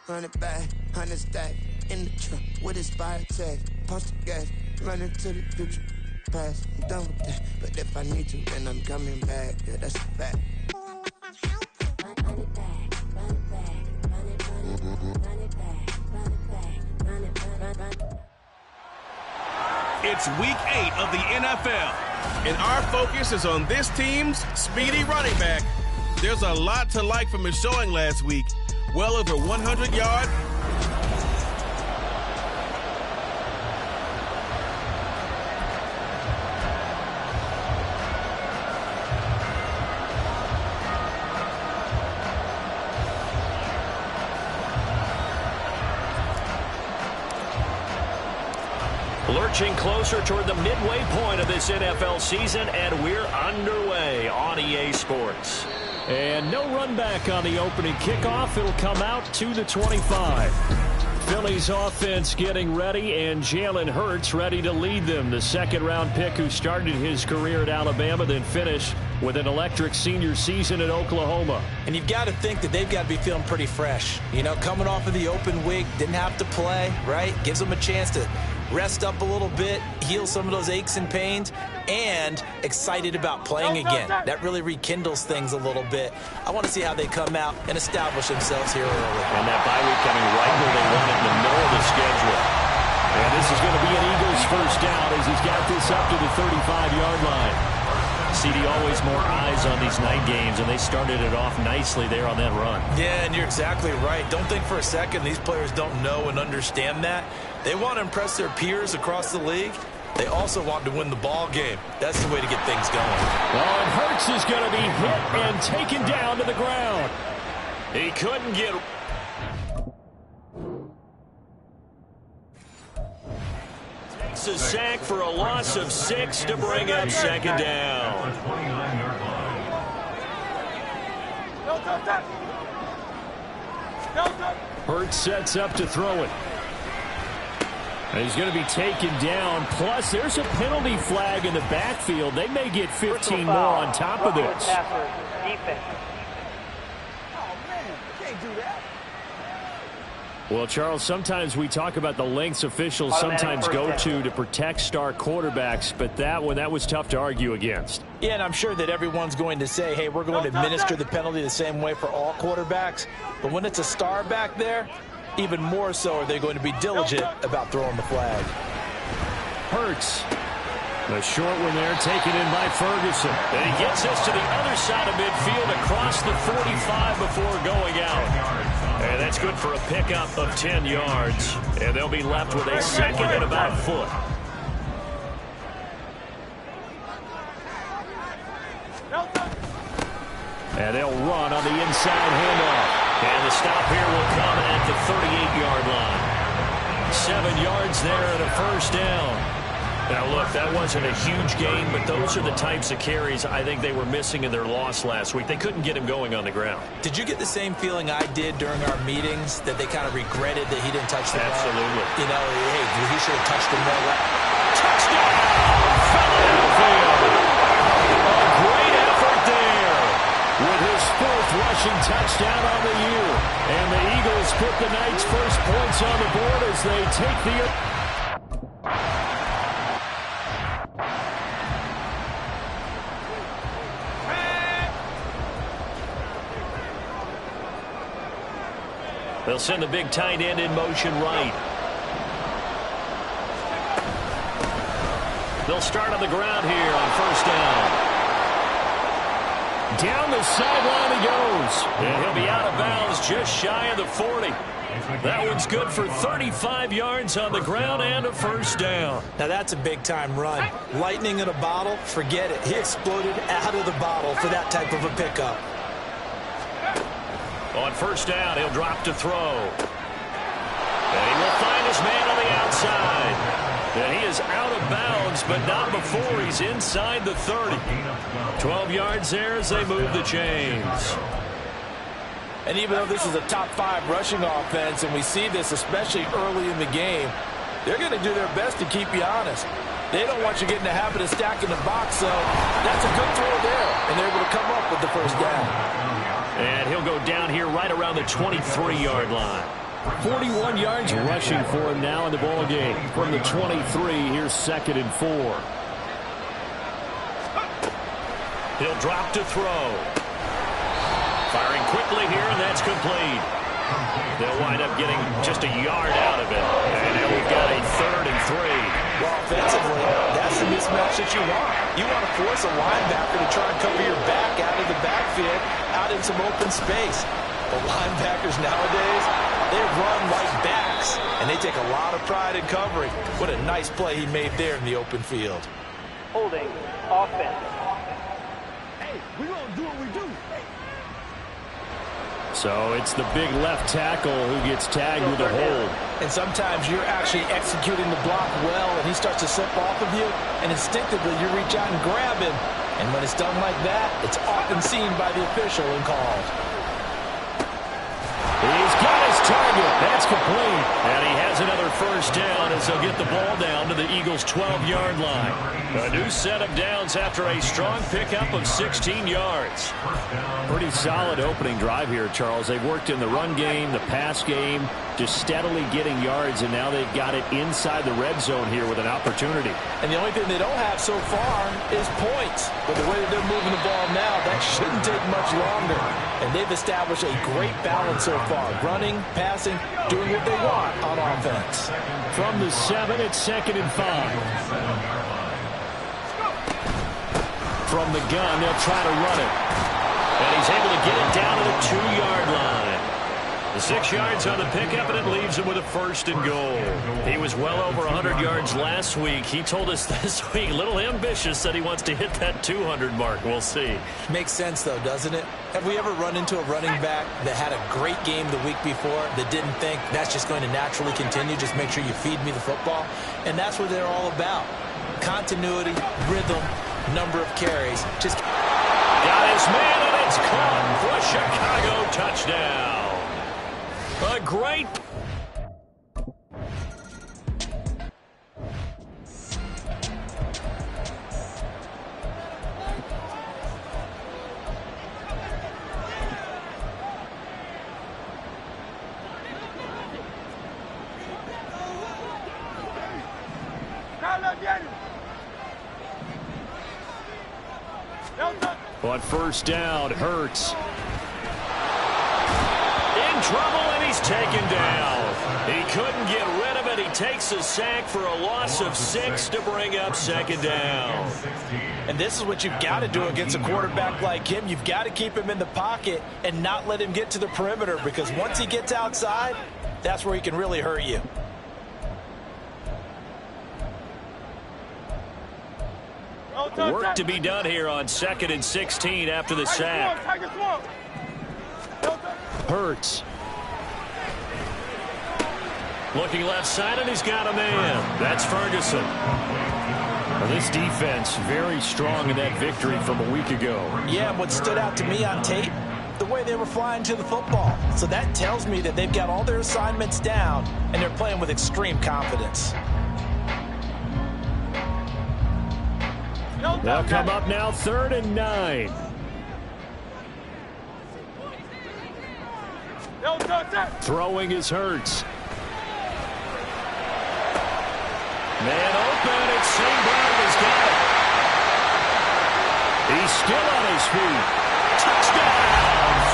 Run it back, 100 stack in the truck with his fire tag. Punch the gas, run into the future. Past, I'm done with that. But if I need to, then I'm coming back. Yeah, that's a fact. It's week 8 of the NFL, and our focus is on this team's speedy running back. There's a lot to like from his showing last week. Well over 100 yards. Lurching closer toward the midway point of this NFL season, and we're underway on EA Sports. And no run back on the opening kickoff. It'll come out to the 25. Philly's offense getting ready, and Jalen Hurts ready to lead them. The second-round pick who started his career at Alabama, then finished with an electric senior season at Oklahoma. And you've got to think that they've got to be feeling pretty fresh. You know, coming off of the open week, didn't have to play, right? Gives them a chance to rest up a little bit, heal some of those aches and pains, and excited about playing again. That really rekindles things a little bit. I want to see how they come out and establish themselves here early. And that bye week coming right where they want it in the middle of the schedule. And this is going to be an Eagles first down as he's got this up to the 35-yard line. CD, always more eyes on these night games, and they started it off nicely there on that run. Yeah, and you're exactly right. Don't think for a second these players don't know and understand that. They want to impress their peers across the league. They also want to win the ball game. That's the way to get things going. Well, and Hurts is going to be hit and taken down to the ground. He couldn't get... Takes a sack for a loss of 6 to bring up second down. Hurts sets up to throw it. And he's going to be taken down. Plus, there's a penalty flag in the backfield. They may get 15 more on top of this. Well, Charles, sometimes we talk about the lengths officials sometimes go to protect star quarterbacks, but that one, that was tough to argue against. Yeah, and I'm sure that everyone's going to say, hey, we're going to administer the penalty the same way for all quarterbacks. But when it's a star back there, even more so are they going to be diligent about throwing the flag. Hurts. The short one there taken in by Ferguson. And he gets us to the other side of midfield across the 45 before going out. And that's good for a pickup of 10 yards. And they'll be left with a second and about a foot. And they'll run on the inside handoff. And the stop here will come at the 38-yard line. 7 yards there and a first down. Now, look, that wasn't a huge gain, but those are the types of carries I think they were missing in their loss last week. They couldn't get him going on the ground. Did you get the same feeling I did during our meetings, that they kind of regretted that he didn't touch the ball? Absolutely. You know, hey, he should have touched him more. Touchdown! Philadelphia! A great effort there with his 4th rushing touchdown on the year. And the Eagles put the night's first points on the board as they take the... They'll send the big tight end in motion right. They'll start on the ground here on first down. Down the sideline he goes. And he'll be out of bounds just shy of the 40. That one's good for 35 yards on the ground and a first down. Now that's a big-time run. Lightning in a bottle, forget it. He exploded out of the bottle for that type of a pickup. On first down, he'll drop to throw. And he will find his man on the outside. And he is out of bounds, but not before he's inside the 30. 12 yards there as they move the chains. And even though this is a top 5 rushing offense, and we see this especially early in the game, they're going to do their best to keep you honest. They don't want you getting the habit of stacking the box, so that's a good throw there. first down. And he'll go down here right around the 23-yard line. 41 yards rushing for him now in the ball game. From the 23, here's 2nd and 4. He'll drop to throw. Firing quickly here, and that's complete. They'll wind up getting just a yard out of it. And now we've got a 3rd and 3. Well, offensively, that's the mismatch that you want. You want to force a linebacker to try and cover your back out of the backfield, out in some open space. But linebackers nowadays, they run like backs, and they take a lot of pride in covering. What a nice play he made there in the open field. Holding offense. Hey, we're going to do what we do. So it's the big left tackle who gets tagged with a hold. And sometimes you're actually executing the block well, and he starts to slip off of you, and instinctively you reach out and grab him. And when it's done like that, it's often seen by the official and called. He's got his target. That's complete. And he has another first down as he'll get the ball down to the Eagles' 12-yard line. A new set of downs after a strong pickup of 16 yards. Pretty solid opening drive here, Charles. They've worked in the run game, the pass game, just steadily getting yards, and now they've got it inside the red zone here with an opportunity. And the only thing they don't have so far is points. But the way that they're moving the ball now, that shouldn't take much longer. And they've established a great balance so far. Running, passing, doing what they want on offense. From the 7, it's 2nd and 5. From the gun, they'll try to run it. And he's able to get it down to the 2-yard line. The 6 yards on the pickup, and it leaves him with a 1st and goal. He was well over 100 yards last week. He told us this week, a little ambitious, that he wants to hit that 200 mark. We'll see. Makes sense, though, doesn't it? Have we ever run into a running back that had a great game the week before that didn't think that's just going to naturally continue, just make sure you feed me the football? And that's what they're all about. Continuity, rhythm, number of carries. Just got his man, and it's caught for a Chicago touchdown. A great... On first down, Hurts. In trouble, and he's taken down. He couldn't get rid of it. He takes a sack for a loss of 6 to bring up 2nd down. And this is what you've got to do against a quarterback like him. You've got to keep him in the pocket and not let him get to the perimeter, because once he gets outside, that's where he can really hurt you. Work to be done here on 2nd and 16 after the sack. Hurts. Looking left side, and he's got a man. That's Ferguson. Well, this defense very strong in that victory from a week ago. Yeah, what stood out to me on tape, the way they were flying to the football. So that tells me that they've got all their assignments down, and they're playing with extreme confidence. They'll come up now 3rd and 9. Throwing is Hurts. Man open, it's St. Brown has got it. He's still on his feet. Touchdown,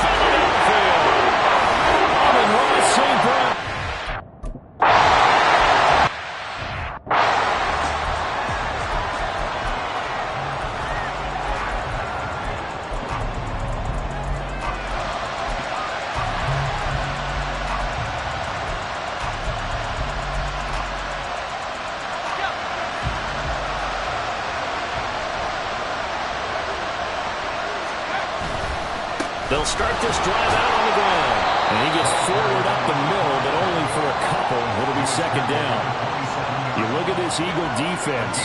Philadelphia. Amon-Ra St. Brown. They'll start this drive out on the ground. And he gets forward up the middle, but only for a couple. It'll be 2nd down. You look at this Eagle defense.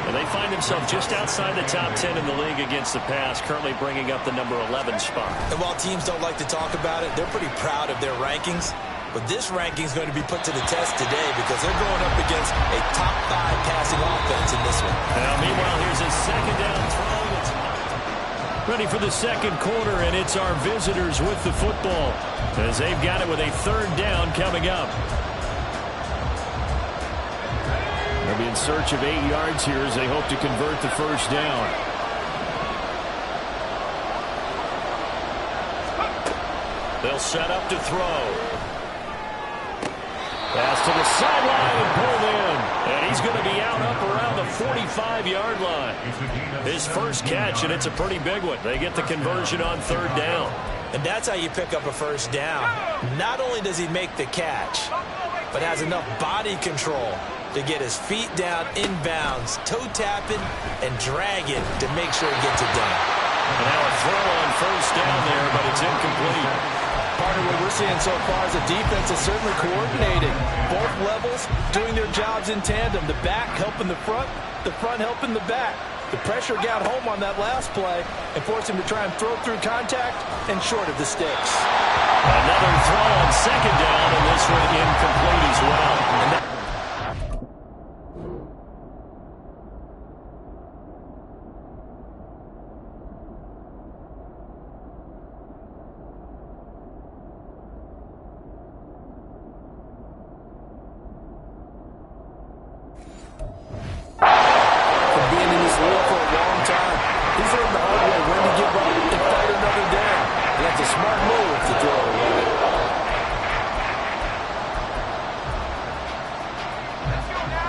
And they find themselves just outside the top 10 in the league against the pass, currently bringing up the number 11 spot. And while teams don't like to talk about it, they're pretty proud of their rankings. But this ranking is going to be put to the test today because they're going up against a top 5 passing offense in this one. Now, meanwhile, here's a 2nd down throw. Ready for the second quarter, and it's our visitors with the football as they've got it with a third down coming up. They'll be in search of 8 yards here as they hope to convert the first down. They'll set up to throw. Pass to the sideline and pulled in. And he's going to be out up around the 45-yard line. His first catch, and it's a pretty big one. They get the conversion on third down. And that's how you pick up a first down. Not only does he make the catch, but has enough body control to get his feet down inbounds, toe tapping, and dragging to make sure he gets it done. And now a throw on first down there, but it's incomplete. Part of what we're seeing so far is the defense is certainly coordinating. Both levels doing their jobs in tandem. The back helping the front helping the back. The pressure got home on that last play and forced him to try and throw through contact and short of the sticks. Another throw on second down, and this one incomplete as well.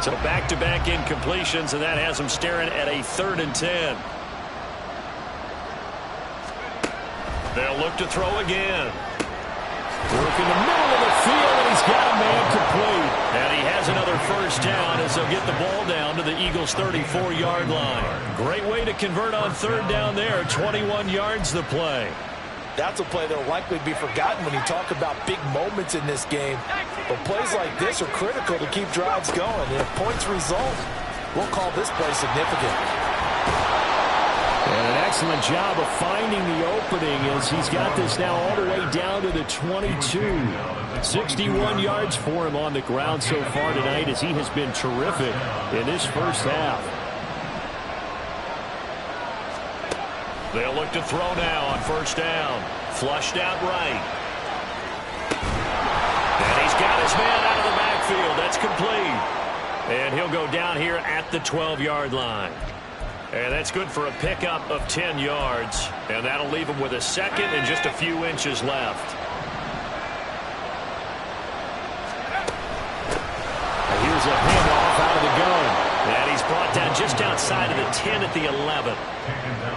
So back-to-back incompletions, and that has them staring at a 3rd and 10. They'll look to throw again. Work in the middle of the field, and he's got a man complete. And he has another first down as they'll get the ball down to the Eagles' 34-yard line. Great way to convert on third down there. 21 yards the play. That's a play that will likely be forgotten when you talk about big moments in this game. But plays like this are critical to keep drives going. And if points result, we'll call this play significant. And an excellent job of finding the opening as he's got this now all the way down to the 22. 61 yards for him on the ground so far tonight as he has been terrific in this first half. They'll look to throw now on first down. Flushed out right. And he's got his man out of the backfield. That's complete. And he'll go down here at the 12-yard line. And that's good for a pickup of 10 yards. And that'll leave him with a second and just a few inches left. And here's a handoff out of the gun. And he's brought down just outside of the 10 at the 11.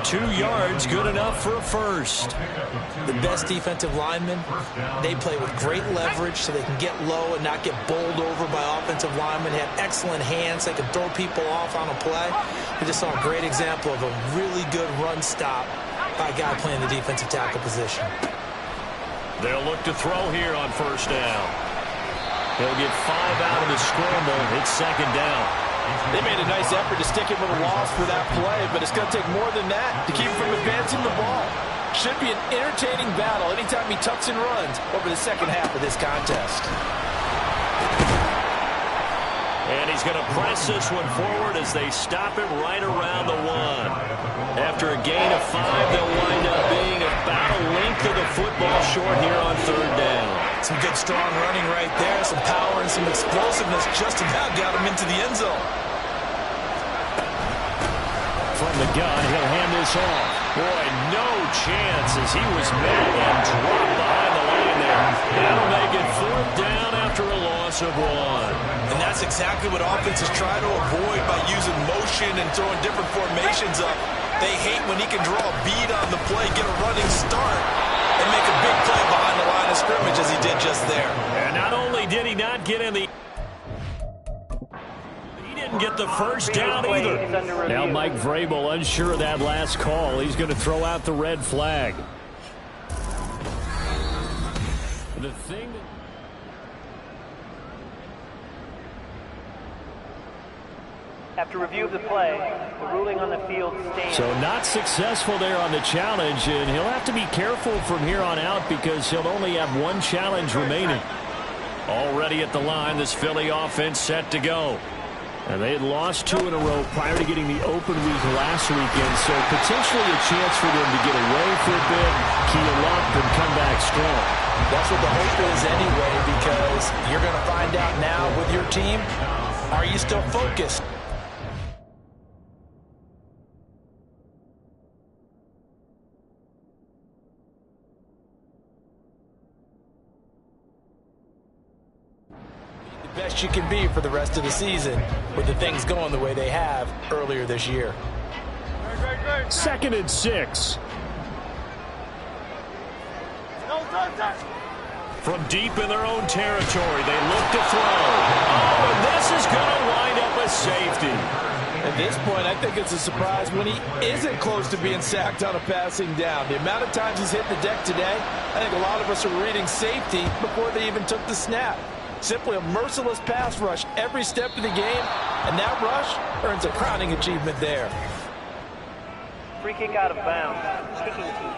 2 yards, good enough for a first. The best defensive linemen, they play with great leverage so they can get low and not get bowled over by offensive linemen. They have excellent hands. They can throw people off on a play. We just saw a great example of a really good run stop by a guy playing the defensive tackle position. They'll look to throw here on first down. He'll get 5 out of the scramble. It's second down. They made a nice effort to stick him with a loss for that play, but it's going to take more than that to keep him from advancing the ball. Should be an entertaining battle anytime he tucks and runs over the second half of this contest. And he's going to press this one forward as they stop him right around the 1. After a gain of 5, they'll wind up being about a length of the football short here on third down. Some good strong running right there, some power and some explosiveness just about got him into the end zone. From the gun, he'll hand this off. Boy, no chance as he was met and dropped behind the line there. That'll make it 4th down after a loss of 1. And that's exactly what offenses try to avoid by using motion and throwing different formations up. They hate when he can draw a bead on the play, get a running start, and make a big play behind the line of scrimmage as he did just there. And not only did he not get in the... he didn't get the first down either. Now Mike Vrabel unsure of that last call. He's going to throw out the red flag. The thing that... After review of the play, the ruling on the field stands. So not successful there on the challenge, and he'll have to be careful from here on out because he'll only have 1 challenge remaining. Already at the line, this Philly offense set to go. And they had lost 2 in a row prior to getting the open week last weekend, so potentially a chance for them to get away for a bit, keel up, and come back strong. That's what the hope is anyway, because you're going to find out now with your team, are you still focused? Best you can be for the rest of the season with the things going the way they have earlier this year. 2nd and 6. From deep in their own territory, they look to throw. Oh, and this is going to wind up a safety. At this point, I think it's a surprise when he isn't close to being sacked on a passing down. The amount of times he's hit the deck today, I think a lot of us are reading safety before they even took the snap. Simply a merciless pass rush every step of the game, and that rush earns a crowning achievement there. Free kick out of bounds. Kicking team.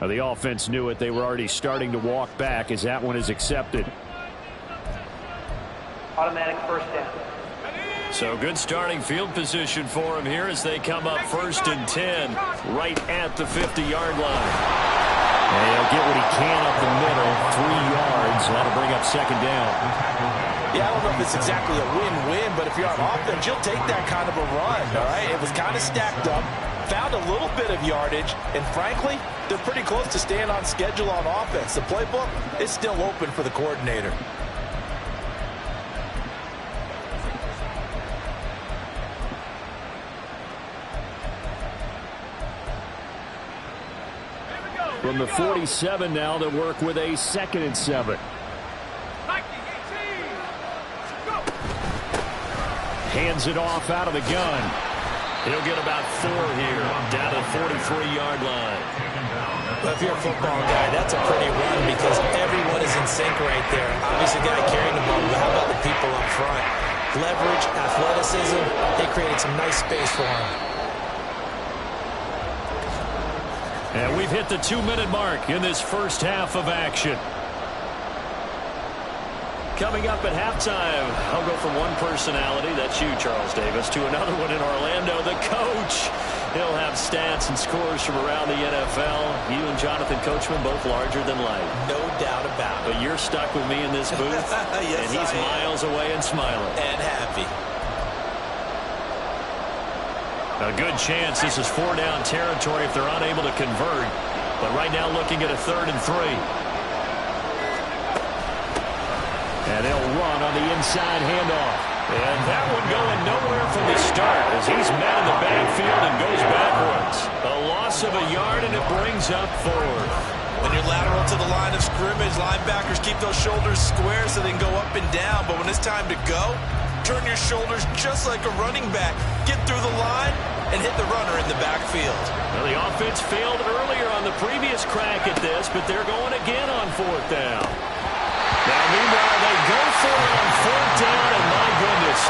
The offense knew it. They were already starting to walk back as that one is accepted. Automatic first down. So good starting field position for him here as they come up 1st and 10 right at the 50-yard line. And he'll get what he can up the middle, 3 yards. That'll bring up 2nd down. Yeah, I don't know if it's exactly a win-win, but if you're on offense, you'll take that kind of a run, all right? It was kind of stacked up, found a little bit of yardage, and frankly, they're pretty close to staying on schedule on offense. The playbook is still open for the coordinator. From the 47 now, they work with a 2nd and 7. Hands it off out of the gun. He'll get about 4 here, down to the 43-yard line. Well, if you're a football guy, that's a pretty run because everyone is in sync right there. Obviously, the guy carrying the ball, but how about the people up front? Leverage, athleticism, they created some nice space for him. And we've hit the 2-minute mark in this first half of action. Coming up at halftime, I'll go from one personality, that's you, Charles Davis, to another one in Orlando, the coach. He'll have stats and scores from around the NFL. You and Jonathan Coachman both larger than life. No doubt about it. But you're stuck with me in this booth, yes, and he's miles away and smiling. And happy. A good chance this is 4-down territory if they're unable to convert. But right now looking at a 3rd and 3. And they'll run on the inside handoff. And that one going nowhere from the start as he's met in the backfield and goes backwards. A loss of a yard and it brings up 4th. When you're lateral to the line of scrimmage, linebackers keep those shoulders square so they can go up and down. But when it's time to go, turn your shoulders just like a running back. Get through the line and hit the runner in the backfield. Well, the offense failed earlier on the previous crack at this, but they're going again on 4th down. Now, meanwhile, they go for it on 4th down, and my goodness.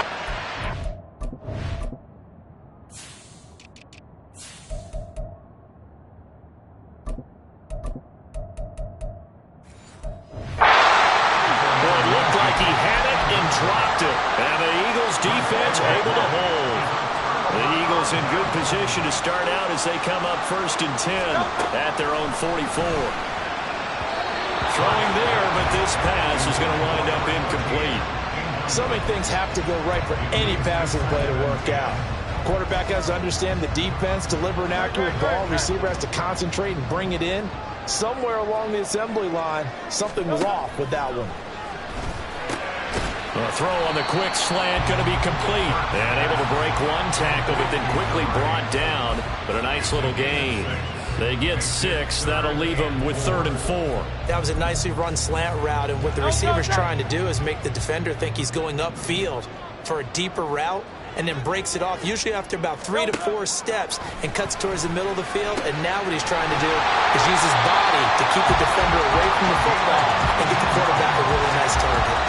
Well, it looked like he had it and dropped it. And the Eagles defense able to hold. The Eagles in good position to start out as they come up 1st and 10 at their own 44. Throwing there, but this pass is going to wind up incomplete. So many things have to go right for any passing play to work out. Quarterback has to understand the defense, deliver an accurate ball. Receiver has to concentrate and bring it in. Somewhere along the assembly line, something was off with that one. The throw on the quick slant going to be complete. And able to break one tackle, but then quickly brought down. But a nice little gain. They get 6. That'll leave them with 3rd and 4. That was a nicely run slant route, and what the receiver's trying to do is make the defender think he's going upfield for a deeper route, and then breaks it off, usually after about 3 to 4 steps, and cuts towards the middle of the field. And now what he's trying to do is use his body to keep the defender away from the football and get the quarterback a really nice target.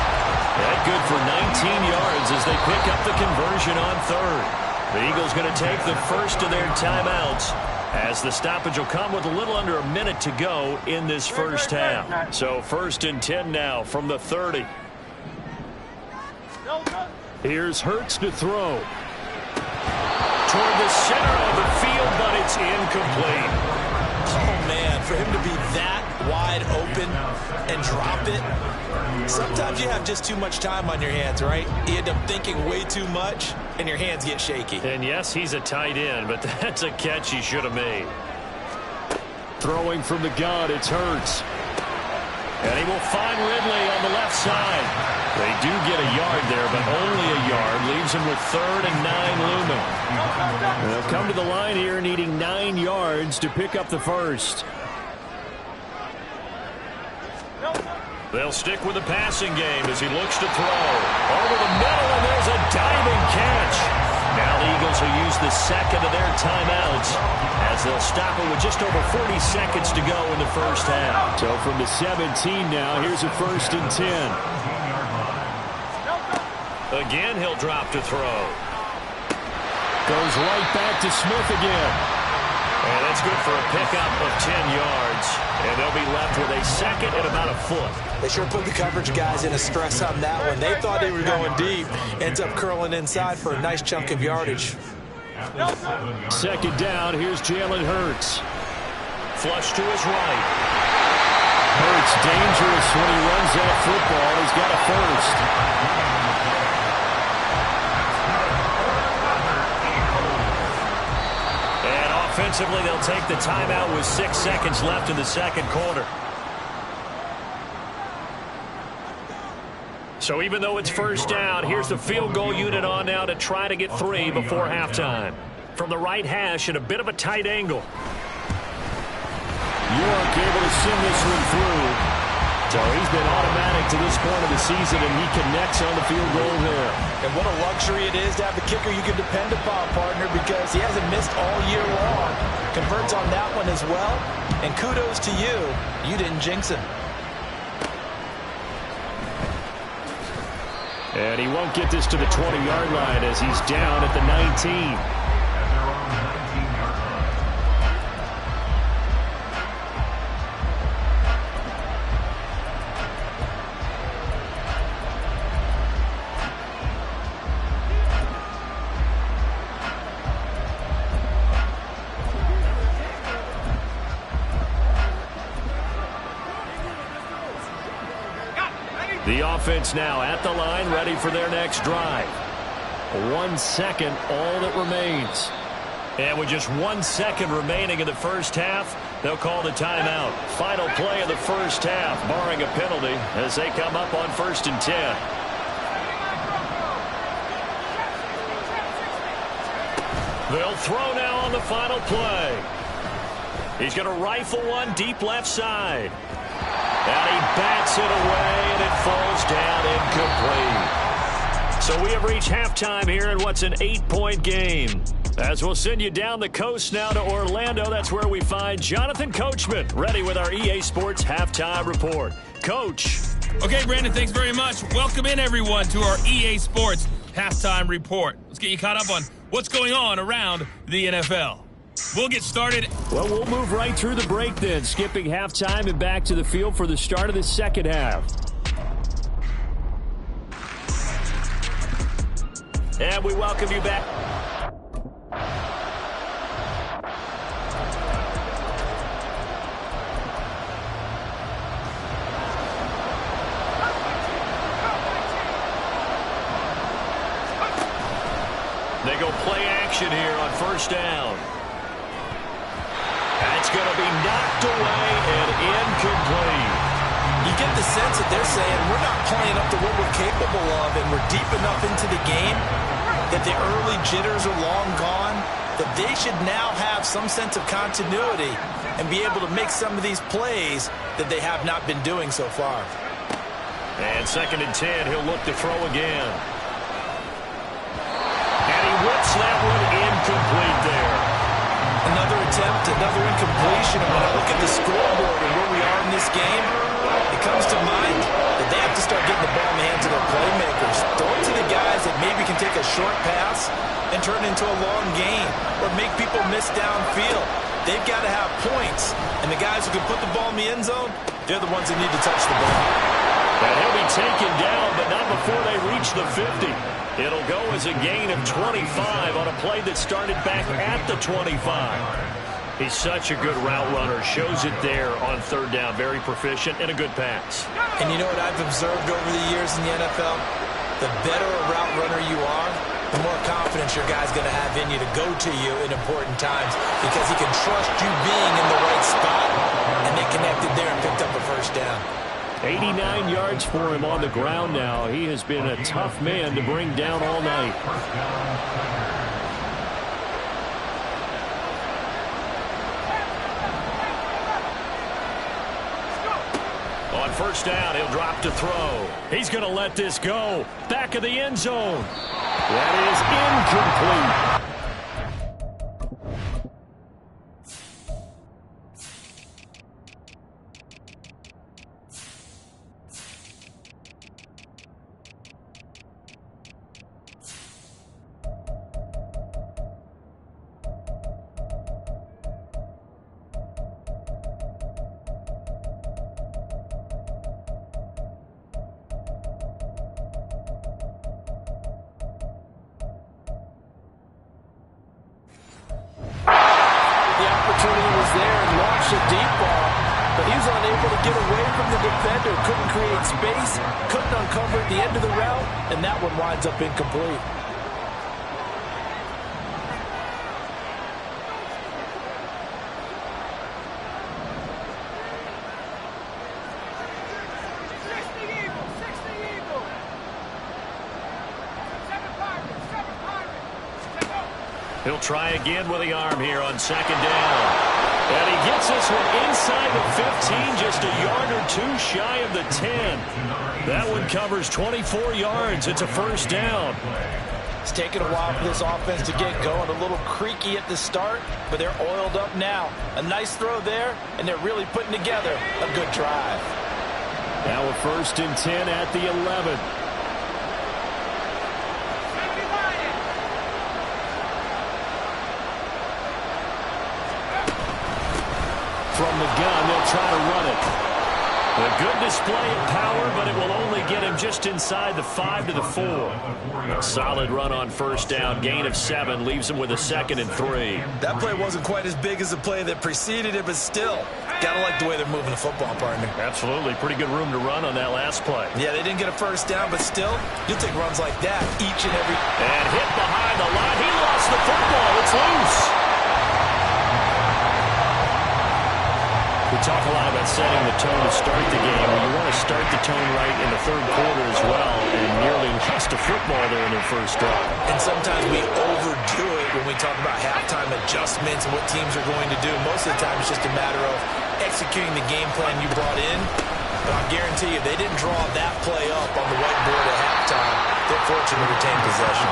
That good for 19 yards as they pick up the conversion on 3rd. The Eagles going to take the first of their timeouts, as the stoppage will come with a little under a minute to go in this first half. So 1st and 10 now from the 30. Here's Hurts to throw. Toward the center of the field, but it's incomplete. Oh, man, for him to be that wide open and drop it. Sometimes you have just too much time on your hands, right? You end up thinking way too much, and your hands get shaky. And yes, he's a tight end, but that's a catch he should have made. Throwing from the gun, it's Hurts. And he will find Ridley on the left side. They do get a yard there, but only a yard. Leaves him with 3rd and 9 looming. They'll come to the line here needing 9 yards to pick up the first. They'll stick with the passing game as he looks to throw. Over the middle, and there's a diving catch. Now the Eagles will use the second of their timeouts as they'll stop it with just over 40 seconds to go in the first half. So from the 17 now, here's a 1st and 10. Again, he'll drop to throw. Goes right back to Smith again. And that's good for a pickup of 10 yards. And they'll be left with a second and about a foot. They sure put the coverage guys in a stress on that one. They thought they were going deep. Ends up curling inside for a nice chunk of yardage. Second down, here's Jalen Hurts. Flush to his right. Hurts dangerous when he runs that football. He's got a first. Offensively, they'll take the timeout with 6 seconds left in the second quarter. So even though it's first down, here's the field goal unit on now to try to get 3 before halftime. From the right hash at a bit of a tight angle. York able to send this one through. So he's been automatic to this point of the season, and he connects on the field goal there. And what a luxury it is to have a kicker you can depend upon, partner, because he hasn't missed all year long. Converts on that one as well. And kudos to you. You didn't jinx him. And he won't get this to the 20-yard line as he's down at the 19. The offense now at the line, ready for their next drive. 1 second, all that remains. And with just 1 second remaining in the first half, they'll call the timeout. Final play of the first half, barring a penalty, as they come up on 1st and 10. They'll throw now on the final play. He's going to rifle one deep left side. And he bats it away, and it falls down incomplete. So we have reached halftime here in what's an 8-point game. As we'll send you down the coast now to Orlando, that's where we find Jonathan Coachman, ready with our EA Sports Halftime Report. Coach. Okay, Brandon, thanks very much. Welcome in, everyone, to our EA Sports Halftime Report. Let's get you caught up on what's going on around the NFL. We'll get started. Well, we'll move right through the break then, skipping halftime and back to the field for the start of the second half. And we welcome you back. They go play action here on first down. That's going to be knocked away and incomplete. You get the sense that they're saying we're not playing up to what we're capable of, and we're deep enough into the game that the early jitters are long gone, that they should now have some sense of continuity and be able to make some of these plays that they have not been doing so far. And 2nd and 10, he'll look to throw again. And he whips that one incomplete there. Another attempt, another incompletion. And when I look at the scoreboard and where we are in this game, it comes to mind that they have to start getting the ball in the hands of their playmakers. Throw it to the guys that maybe can take a short pass and turn it into a long gain or make people miss downfield. They've got to have points. And the guys who can put the ball in the end zone, they're the ones that need to touch the ball. And he'll be taken down, but not before they reach the 50. It'll go as a gain of 25 on a play that started back at the 25. He's such a good route runner. Shows it there on third down. Very proficient and a good pass. And you know what I've observed over the years in the NFL? The better a route runner you are, the more confidence your guy's going to have in you to go to you in important times because he can trust you being in the right spot. And they connected there and picked up a first down. 89 yards for him on the ground now. He has been a tough man to bring down all night. On first down, he'll drop to throw. He's going to let this go. Back of the end zone. That is incomplete. A deep ball, but he was unable to get away from the defender, couldn't create space, couldn't uncover at the end of the route, and that one winds up incomplete. He'll try again with the arm here on second down. And he gets this one inside the 15, just a yard or two shy of the 10. That one covers 24 yards. It's a first down. It's taken a while for this offense to get going. A little creaky at the start, but they're oiled up now. A nice throw there, and they're really putting together a good drive. Now a first and 10 at the 11. From the gun, they'll try to run it. A good display of power, but it will only get him just inside the 5 to the 4. A solid run on first down. Gain of 7 leaves him with a 2nd and 3. That play wasn't quite as big as the play that preceded it, but still, gotta like the way they're moving the football, partner. Absolutely. Pretty good room to run on that last play. Yeah, they didn't get a first down, but still, you'll take runs like that each and every... And hit behind the line. He lost the football. It's loose. We talk a lot about setting the tone to start the game. Well, you want to start the tone right in the third quarter as well, and nearly lost a football there in their first drive. And sometimes we overdo it when we talk about halftime adjustments and what teams are going to do. Most of the time, it's just a matter of executing the game plan you brought in. But I guarantee you, they didn't draw that play up on the whiteboard at halftime. They're fortunate to retain possession.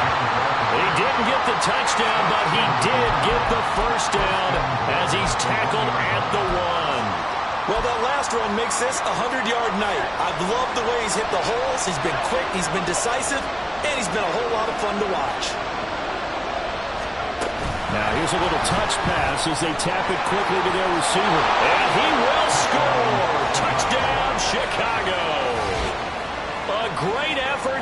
He didn't get the touchdown, but he did get the first down as he's tackled at the 1. Well, that last run makes this a 100-yard night. I've loved the way he's hit the holes. He's been quick, he's been decisive, and he's been a whole lot of fun to watch. Now here's a little touch pass as they tap it quickly to their receiver. And he will score! Touchdown, Chicago! A great effort.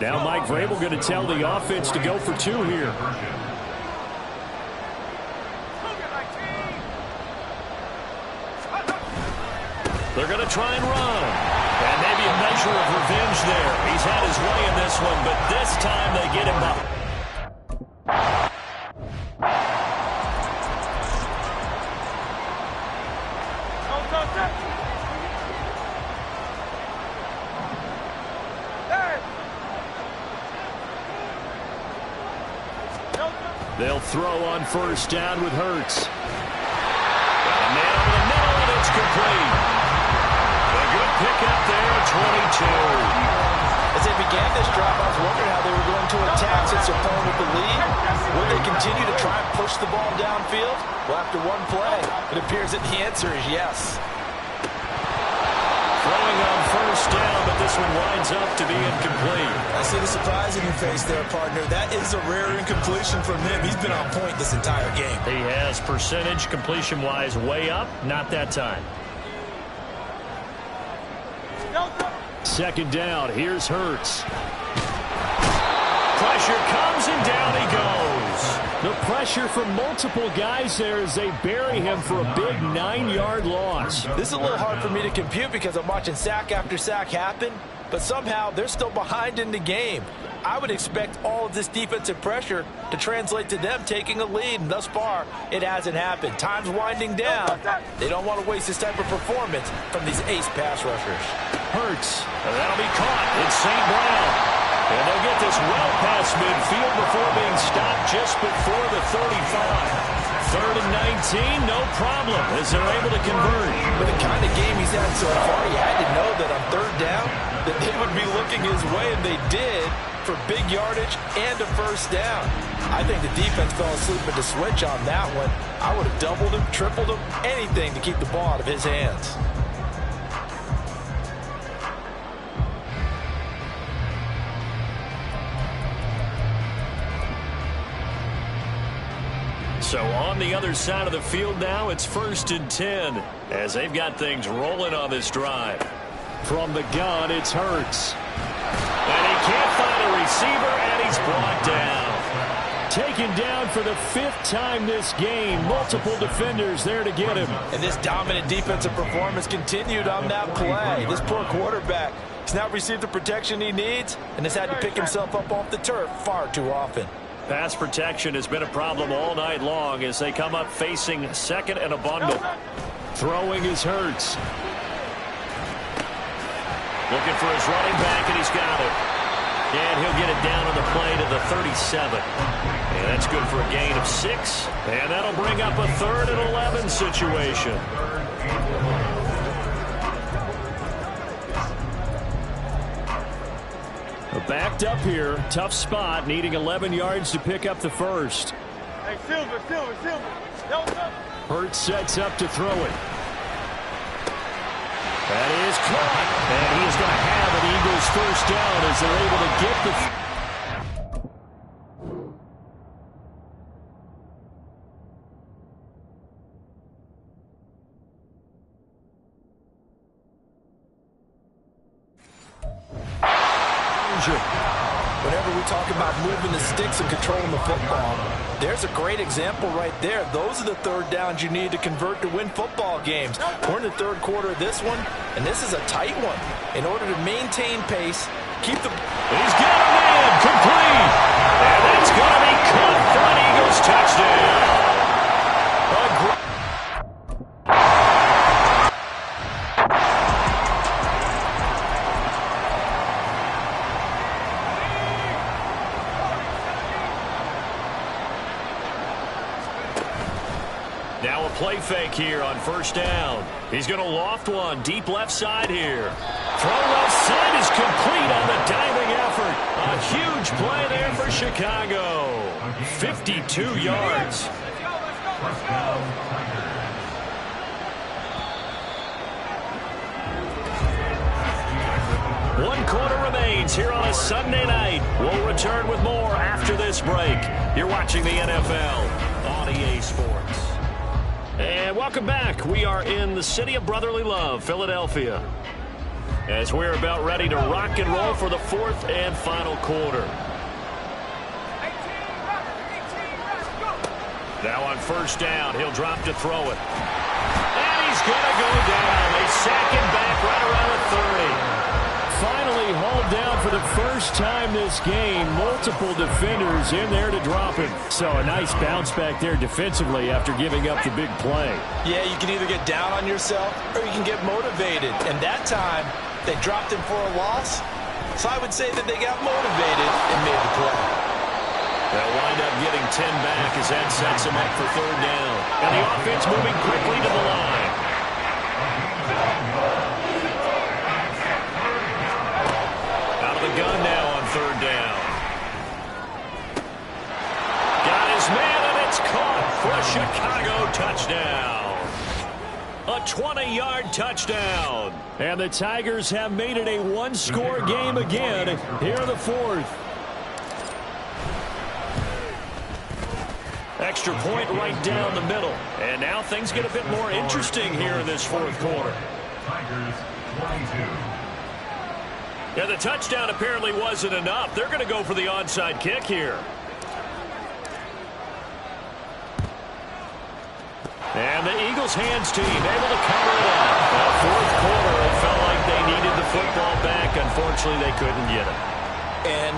Now Mike Vrabel going to tell the offense to go for 2 here. They're going to try and run. And maybe a measure of revenge there. He's had his way in this one, but this time they get him up. They'll throw on first down with Hurts. Got a man over the middle, and it's complete. A good pickup there at 22. As they began this drive, I was wondering how they were going to attack since they're playing with the lead. Would they continue to try and push the ball downfield? Well, after one play, it appears that the answer is yes. Throwing on first down, but this one winds up to be incomplete. I see the surprise in your face there, partner. That is a rare incompletion from him. He's been on point this entire game. He has percentage completion-wise way up. Not that time. Second down. Here's Hurts. Pressure comes and down he goes. The pressure from multiple guys there as they bury him for a big 9-yard loss. This is a little hard for me to compute because I'm watching sack after sack happen, but somehow they're still behind in the game. I would expect all of this defensive pressure to translate to them taking a lead, and thus far, it hasn't happened. Time's winding down. They don't want to waste this type of performance from these ace pass rushers. Hurts, and that'll be caught. It's St. Brown. And they'll get this well past midfield before being stopped just before the 35. 3rd and 19, no problem, as they're able to convert. With the kind of game he's had so far, he had to know that on 3rd down, that they would be looking his way, and they did, for big yardage and a first down. I think the defense fell asleep at the switch on that one. I would have doubled him, tripled him, anything to keep the ball out of his hands. So on the other side of the field now, it's 1st and 10 as they've got things rolling on this drive. From the gun, it's Hurts. And he can't find a receiver, and he's brought down. Taken down for the 5th time this game. Multiple defenders there to get him. And this dominant defensive performance continued on that play. This poor quarterback has not received the protection he needs and has had to pick himself up off the turf far too often. Pass protection has been a problem all night long as they come up facing 2nd and a bundle. Throwing is Hurts. Looking for his running back, and he's got it. And he'll get it down on the play to the 37. And that's good for a gain of 6. And that'll bring up a 3rd and 11 situation. Backed up here. Tough spot. Needing 11 yards to pick up the first. Hey, Silver. Hurts sets up to throw it. That is caught. And he is going to have an Eagles first down as they're able to get the... Whenever we talk about moving the sticks and controlling the football, there's a great example right there. Those are the 3rd downs you need to convert to win football games. We're in the 3rd quarter of this one, and this is a tight one. In order to maintain pace, keep the... He's got him in, complete. And that's going to be caught for an Eagles touchdown. Now a play fake here on 1st down. He's going to loft one deep left side here. Throw left side is complete on the diving effort. A huge play there for Chicago. 52 yards. 1 quarter remains here on a Sunday night. We'll return with more after this break. You're watching the NFL on EA Sports. And welcome back. We are in the city of brotherly love, Philadelphia, as we're about ready to rock and roll for the 4th and final quarter. Now on 1st down, he'll drop to throw it. And he's going to go down. They sack him back right around the 30. Finally hauled down for the first time this game. Multiple defenders in there to drop him. So a nice bounce back there defensively after giving up the big play. Yeah, you can either get down on yourself or you can get motivated. And that time, they dropped him for a loss. So I would say that they got motivated and made the play. They'll wind up getting 10 back as that sets him up for 3rd down. And the offense moving quickly to the line. Out of the gun now on 3rd down. Got his man, and it's caught for a Chicago touchdown. A 20-yard touchdown. And the Tigers have made it a 1-score game again here in the 4th. Extra point right down the middle. And now things get a bit more interesting here in this 4th quarter. Tigers 22. Yeah, the touchdown apparently wasn't enough. They're going to go for the onside kick here. And the Eagles' hands team able to cover it up. Now, fourth quarter, it felt like they needed the football back. Unfortunately, they couldn't get it. And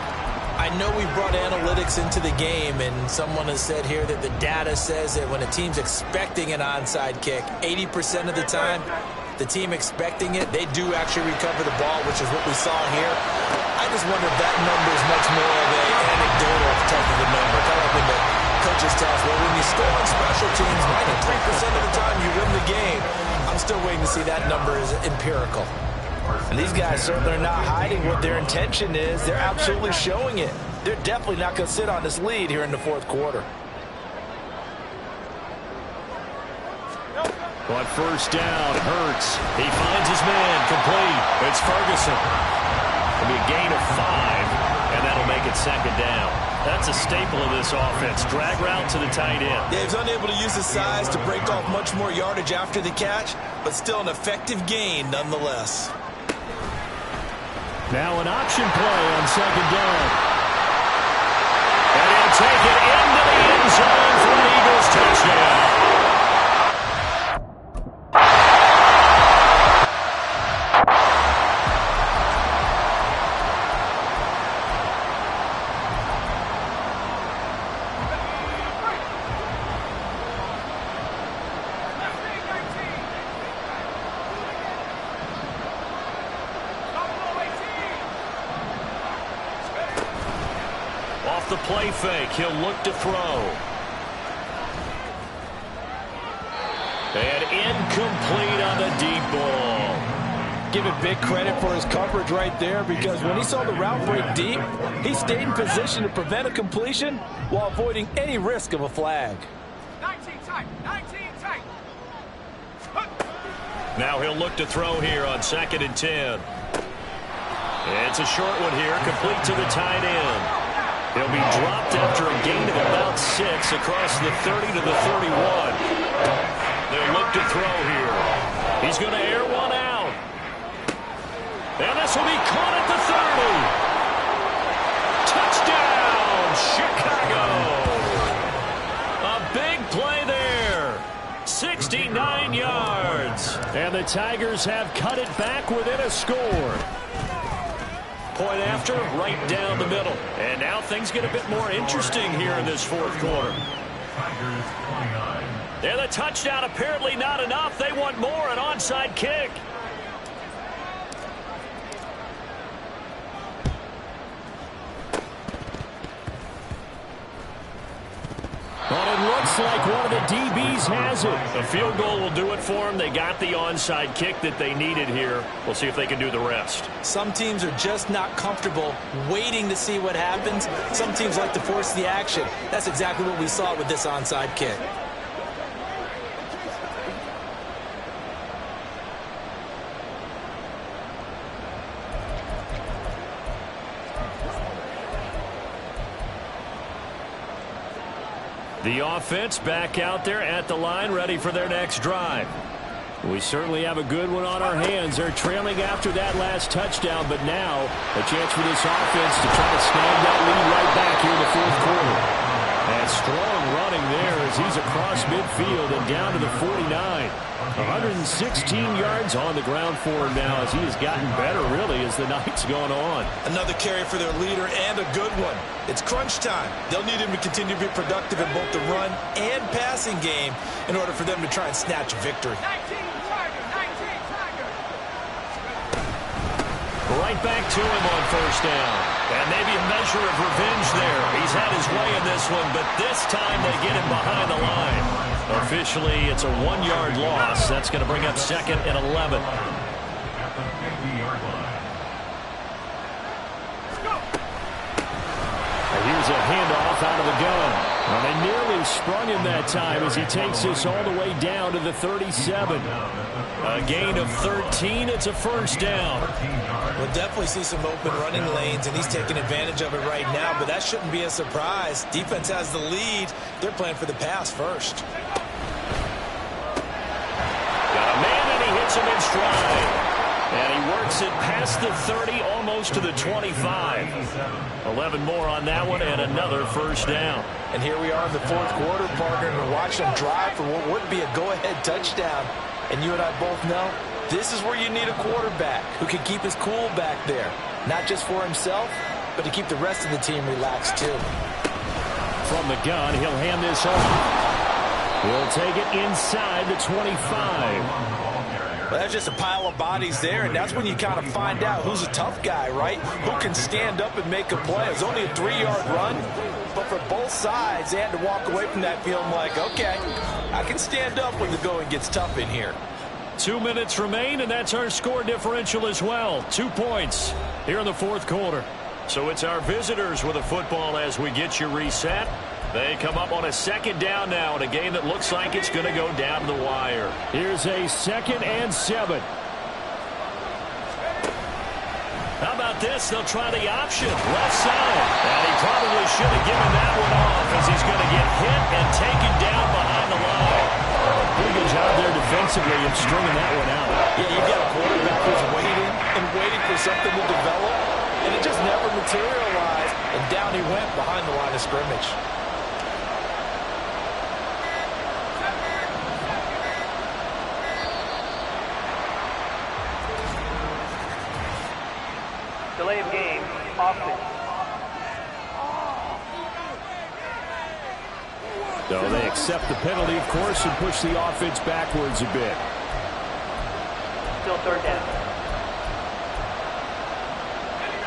I know we brought analytics into the game, and someone has said here that the data says that when a team's expecting an onside kick, 80% of the time, the team expecting it, they do actually recover the ball, which is what we saw here. I just wonder if that number is much more of an anecdotal type of a number. Kind of like when the coaches tell us, well, when you score on special teams, 93% of the time you win the game. I'm still waiting to see that number is empirical. And these guys certainly are not hiding what their intention is. They're absolutely showing it. They're definitely not going to sit on this lead here in the fourth quarter. On first down, Hurts. He finds his man, complete. It's Ferguson. It'll be a gain of 5, and that'll make it second down. That's a staple of this offense. Drag route to the tight end. Yeah, he's unable to use his size to break off much more yardage after the catch, but still an effective gain nonetheless. Now an option play on second down. And he'll take it into the end zone for an Eagles touchdown. Off the play fake, he'll look to throw. And incomplete on the deep ball. Give it big credit for his coverage right there, because when he saw the route break deep, he stayed in position to prevent a completion while avoiding any risk of a flag. 19 tight, 19 tight. Now he'll look to throw here on 2nd and 10. It's a short one here, complete to the tight end. He'll be dropped after a gain of about 6 across the 30 to the 31. They'll look to throw here. He's going to air one out. And this will be caught at the 30. Touchdown, Chicago. A big play there. 69 yards. And the Tigers have cut it back within a score. Point after, right down the middle. And now things get a bit more interesting here in this fourth quarter. And the touchdown apparently not enough. They want more, an onside kick. But it looks like one of the DBs has it. A field goal will do it for them. They got the onside kick that they needed here. We'll see if they can do the rest. Some teams are just not comfortable waiting to see what happens. Some teams like to force the action. That's exactly what we saw with this onside kick. The offense back out there at the line, ready for their next drive. We certainly have a good one on our hands. They're trailing after that last touchdown, but now a chance for this offense to try to snag that lead right back here in the fourth quarter. And strong running there as he's across midfield and down to the 49. 116 yards on the ground for him now as he has gotten better, really, as the night's gone on. Another carry for their leader and a good one. It's crunch time. They'll need him to continue to be productive in both the run and passing game in order for them to try and snatch a victory. 19 Tiger. Right back to him on first down. And maybe a measure of revenge there. He's had his way in this one, but this time they get him behind the line. Officially, it's a 1-yard loss. That's going to bring up 2nd and 11. Here's a handoff out of the gun. Well, they nearly sprung him that time as he takes this all the way down to the 37. A gain of 13. It's a first down. We'll definitely see some open running lanes, and he's taking advantage of it right now, but that shouldn't be a surprise. Defense has the lead. They're playing for the pass first. Got a man, and he hits him in stride. And he works it past the 30, almost to the 25. 11 more on that one, and another first down. And here we are in the fourth quarter, partner, and we're watching them drive for what would be a go-ahead touchdown. And you and I both know this is where you need a quarterback who can keep his cool back there. Not just for himself, but to keep the rest of the team relaxed, too. From the gun, he'll hand this off. He'll take it inside the 25. Well, that's just a pile of bodies there, and that's when you kind of find out who's a tough guy, right? Who can stand up and make a play. It's only a 3-yard run, but for both sides, they had to walk away from that feeling like, okay, I can stand up when the going gets tough in here. 2 minutes remain, and that's our score differential as well. 2 points here in the fourth quarter. So it's our visitors with the football as we get you reset. They come up on a second down now in a game that looks like it's going to go down to the wire. Here's a 2nd and 7. How about this? They'll try the option. Left side. And he probably should have given that one off as he's going to get hit and taken down behind the line. Pretty good job there defensively in stringing that one out. Yeah, you got a quarterback who's waiting and waiting for something to develop, and it just never materialized, and down he went behind the line of scrimmage. Delay of game, offense. So they accept the penalty, of course, and push the offense backwards a bit. Still third down.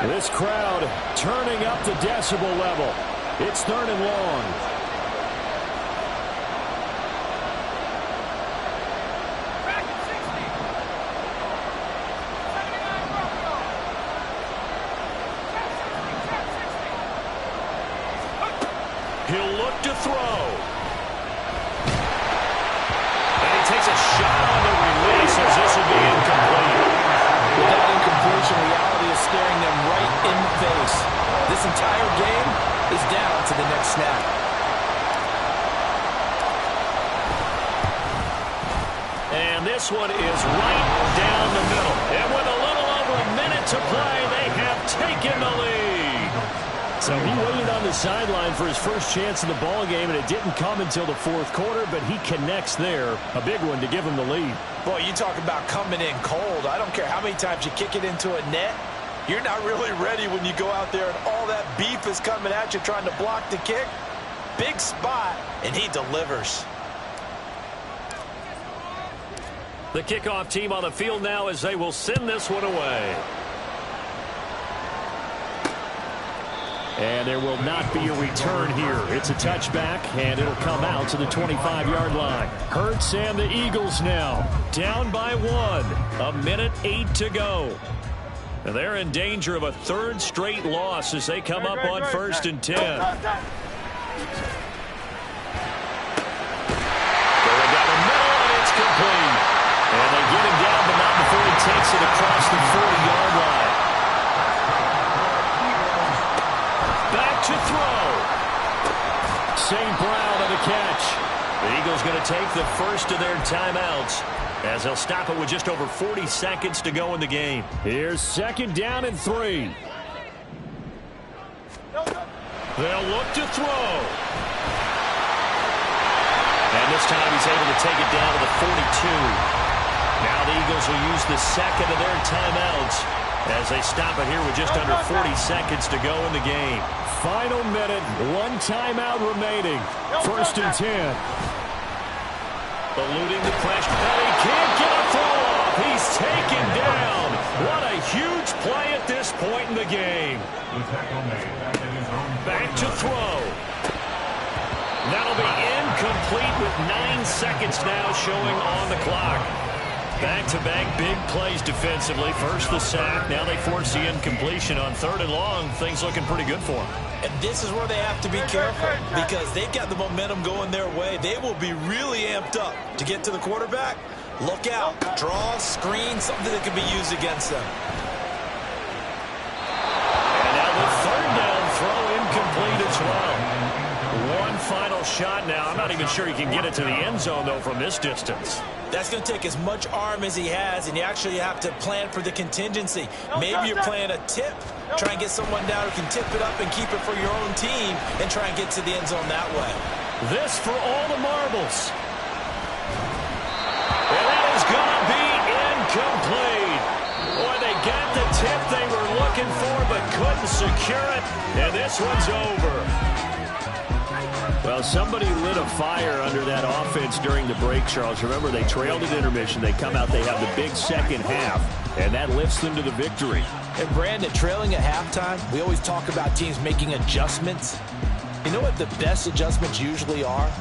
This crowd turning up the decibel level. It's 3rd and long. He'll look to throw. And he takes a shot on the release as this will be incomplete. With that incompletion, reality is staring them right in the face. This entire game is down to the next snap. And this one is right down the middle. And with a little over a minute to play, they have taken the lead. So he waited on the sideline for his first chance in the ball game, and it didn't come until the fourth quarter, but he connects there. A big one to give him the lead. Boy, you talk about coming in cold. I don't care how many times you kick it into a net. You're not really ready when you go out there and all that beef is coming at you trying to block the kick. Big spot, and he delivers. The kickoff team on the field now as they will send this one away. And there will not be a return here. It's a touchback, and it'll come out to the 25-yard line. Hurts and the Eagles now down by 1. 1:08 to go. And they're in danger of a 3rd straight loss as they come up on 1st and 10. Going down the middle, and it's complete. And they get him down, but not before he takes it across the 40-yard line. Back to throw. St. Brown on the catch. The Eagles going to take the first of their timeouts as they'll stop it with just over 40 seconds to go in the game. Here's 2nd down and 3. They'll look to throw. And this time he's able to take it down to the 42. Now the Eagles will use the 2nd of their timeouts as they stop it here with just under 40 seconds to go in the game. Final minute, 1 timeout remaining. 1st and 10. Eluding the pressure, and he can't get a throw off. He's taken down. What a huge play at this point in the game. Back to throw. That'll be incomplete with 9 seconds now showing on the clock. Back-to-back big plays defensively. First the sack. Now they force the incompletion on 3rd and long. Things looking pretty good for them. And this is where they have to be careful because they've got the momentum going their way. They will be really amped up to get to the quarterback. Look out. Draw, screen, something that can be used against them. And now the 3rd down throw incomplete as well. 1 final shot now. I'm not even sure he can get it to the end zone, though, from this distance. That's going to take as much arm as he has, and you actually have to plan for the contingency. Maybe you're playing a tip. Try and get someone down who can tip it up and keep it for your own team and try and get to the end zone that way. This for all the marbles. And it is going to be incomplete. Boy, they got the tip they were looking for but couldn't secure it, and this one's over. Well, somebody lit a fire under that offense during the break, Charles. Remember, they trailed at intermission. They come out, they have the big second half, and that lifts them to the victory. And, Brandon, trailing at halftime, we always talk about teams making adjustments. You know what the best adjustments usually are?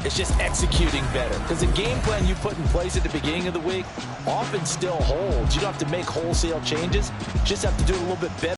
It's just executing better. Because the game plan you put in place at the beginning of the week often still holds. You don't have to make wholesale changes. You just have to do it a little bit better.